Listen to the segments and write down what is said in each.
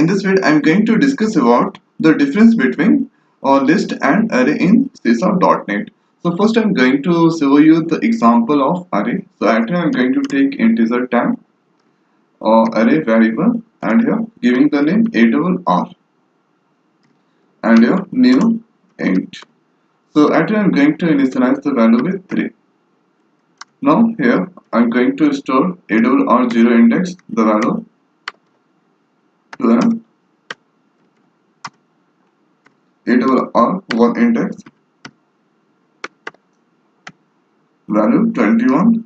in this video I'm going to discuss about the difference between list and array in C#.NET. So first I'm going to show you the example of array. So actually I'm going to take integer type array variable and here giving the name ARR and here new int. So actually I'm going to initialize the value with 3. Now here I'm going to store ARR0 index the value to an ARR1 index value 21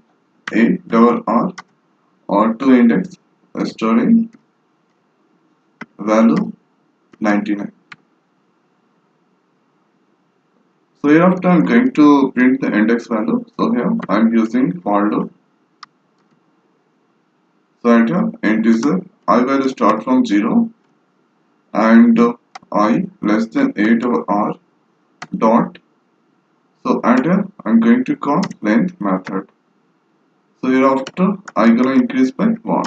ARR or 2 index storing value 99. So hereafter I'm going to print the index value. So here I'm using for loop. So at here integer I value start from 0 and I less than 8 over r dot. So at here I'm going to call length method. So hereafter I gonna increase by 1.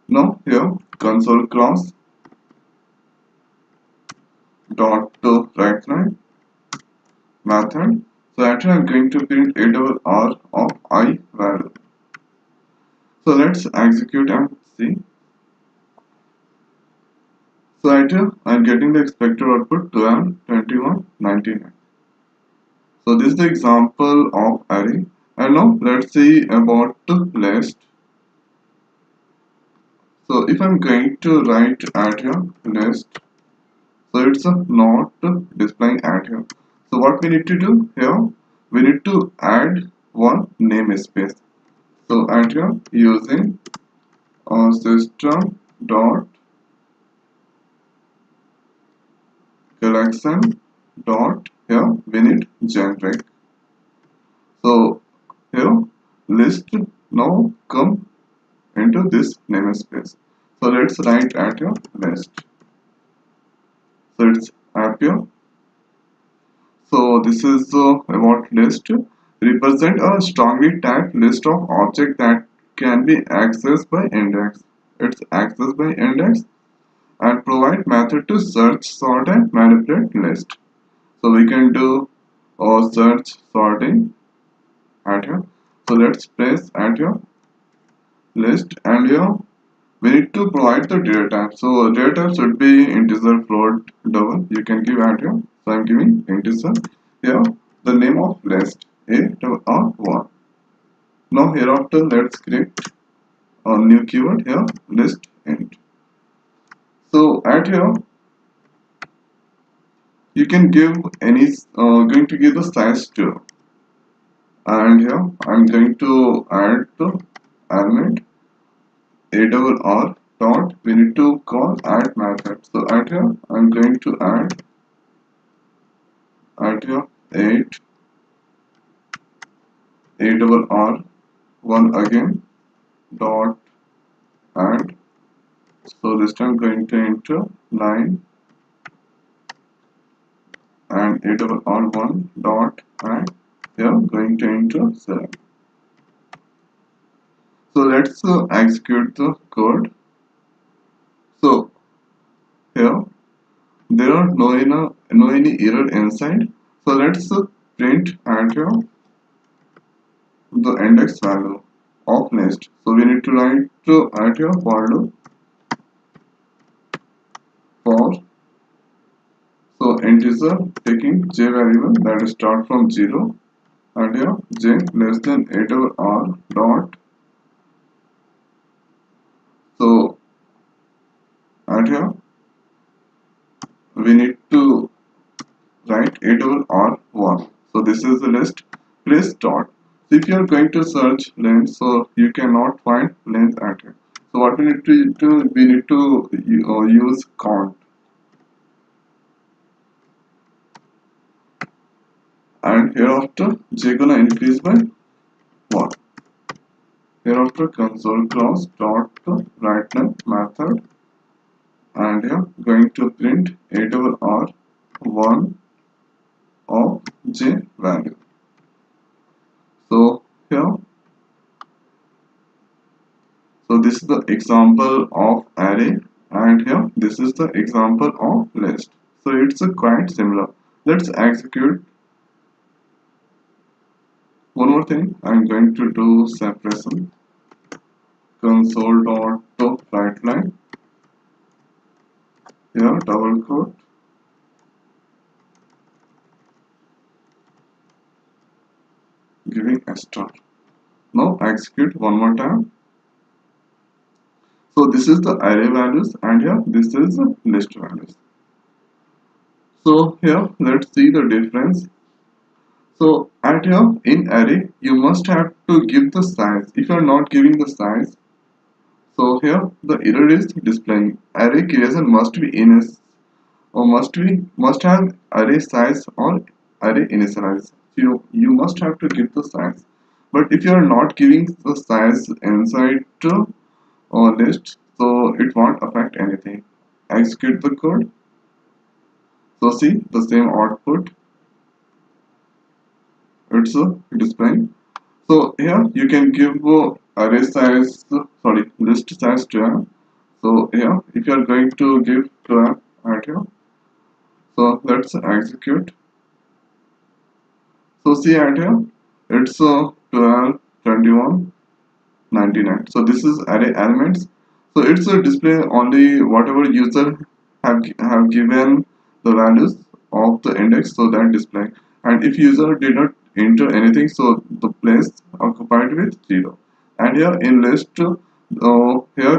Now here console class dot right line method. So actually I'm going to print ARR of I value. So let's execute and see. So actually I'm getting the expected output 12, 21, 99. So this is the example of array. And now let's see about the list. So if I'm going to write at here list, so it's not displaying at here. So what we need to do here, we need to add one namespace. So at here using system dot collection dot here we need generic. So here list now come into this namespace. So let's write at your list. So it's appear. So this is about list. Represent a strongly typed list of objects that can be accessed by index. It's accessed by index and provide method to search, sort and manipulate list. So we can do search sorting at here. So let's press at your list and here we need to provide the data type. So data type should be integer, float, double. You can give at here. So I'm giving integer. Here the name of list ARR1. Now hereafter let's create a new keyword here list int. So at here you can give any going to give the size to, and here I'm going to add the element ARR dot we need to call add method. So at here I'm going to add at here 8 ARR 1 again dot add. So this time going to enter 9 and ARR 1 dot add. Here going to enter 7. So let's execute the code. So here there are no any error inside. So let's print at here the index value of list. So we need to write at here for loop for so integer taking j variable that is start from 0 and here j less than 8 over r dot. So at here we need to write 8 over r1. So this is the list place dot. So if you are going to search length, so you cannot find length at here. So what we need to do, we need to use count. And hereafter j gonna increase by 1. Hereafter console class dot right now method and here going to print 8 over r 1 of j value. So here, so this is the example of array and here this is the example of list. So it's quite similar. Let's execute. One more thing, I'm going to do separation console.writeLine, here double quote, giving a star. Now execute one more time. So this is the array values and here this is the list values. So here let's see the difference. So at here in array you must have to give the size. If you are not giving the size, so here the error is displaying array creation must be in or must have array size or array initialize. You must have to give the size. But if you are not giving the size inside or list, so it won't affect anything. Execute the code. So see the same output. It's displaying. So here you can give array size, sorry, list size 12. So here if you are going to give 12 right here, so let's execute. So see right here, it's 12, 21, 99. So this is array elements. So it's a display only whatever user have given the values of the index, so that display. And if user did not enter anything, so the place occupied with 0. And here in list, here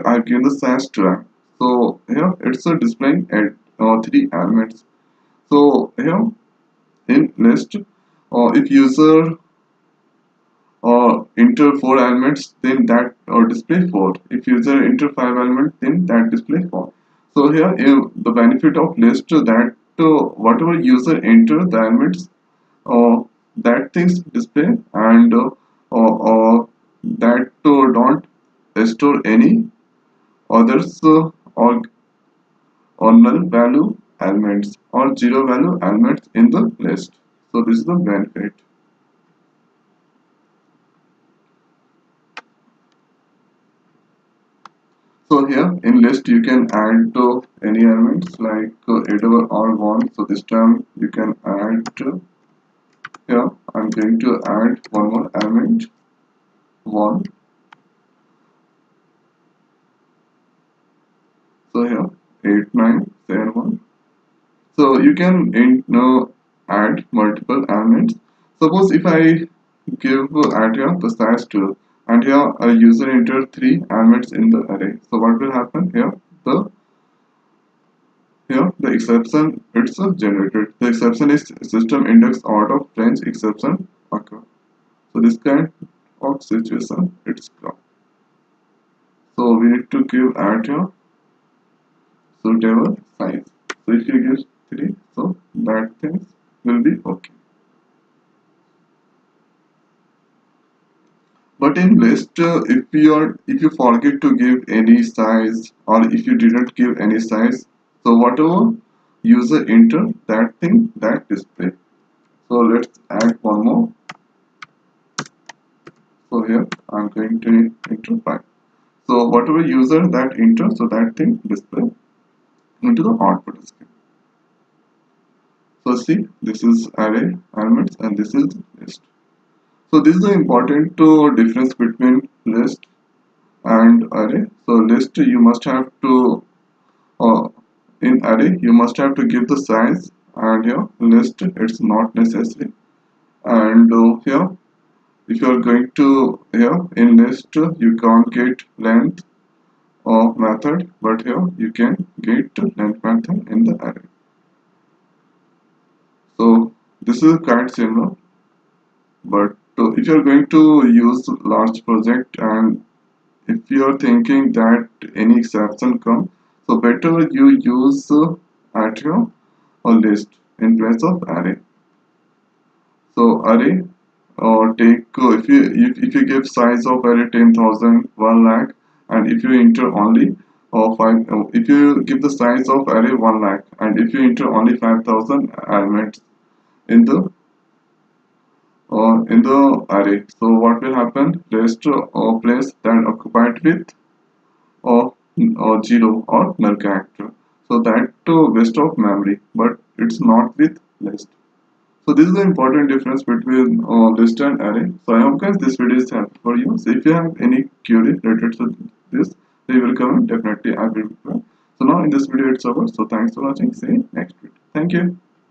I've given the size 12. So here it's displaying at 3 elements. So here in list, if user enter 4 elements, then that display 4. If user enter 5 elements, then that display 4. So here the benefit of list that whatever user enter the elements, uh, that things display, and that don't store any others or null value elements or zero value elements in the list. So this is the benefit. So here in list you can add any elements like 8 over or 1. So this time you can add here I'm going to add one more element 1. So here 8, 9, 7, 1. So you can add multiple elements. Suppose if I give add here the size 2 and here a user enter 3 elements in the array. So what will happen here? Here the exception it's generated. The exception is system index out of range exception occur. So this kind of situation it's come. So we need to give add here suitable size. So if you give 3, so that things will be okay. But in list, if you forget to give any size or if you didn't give any size, so whatever user enter that thing that display. So let's add one more. So here I'm going to enter 5. So whatever user that enter, so that thing display into the output screen. So see, this is array elements and this is list. So this is the important difference between list and array. So list you must have to in array you must have to give the size, and here list it's not necessary. And here if you are going to here in list you can't get length of method, but here you can get length method in the array. So this is quite similar, but if you are going to use large project and if you are thinking that any exception come, so better you use attribute or list in place of array. So array or take if you give size of array 10,000 1 lakh, and if you enter only if you give the size of array 1 lakh and if you enter only 5,000 elements in the array, so what will happen? Rest place that occupied with or zero or null character. So that waste of memory, but it's not with list. So this is the important difference between list and array. So I hope guys this video is helpful for you. So if you have any query related to this, they will comment. Definitely I will reply. So now in this video it's over. So thanks for watching. See you next video. Thank you.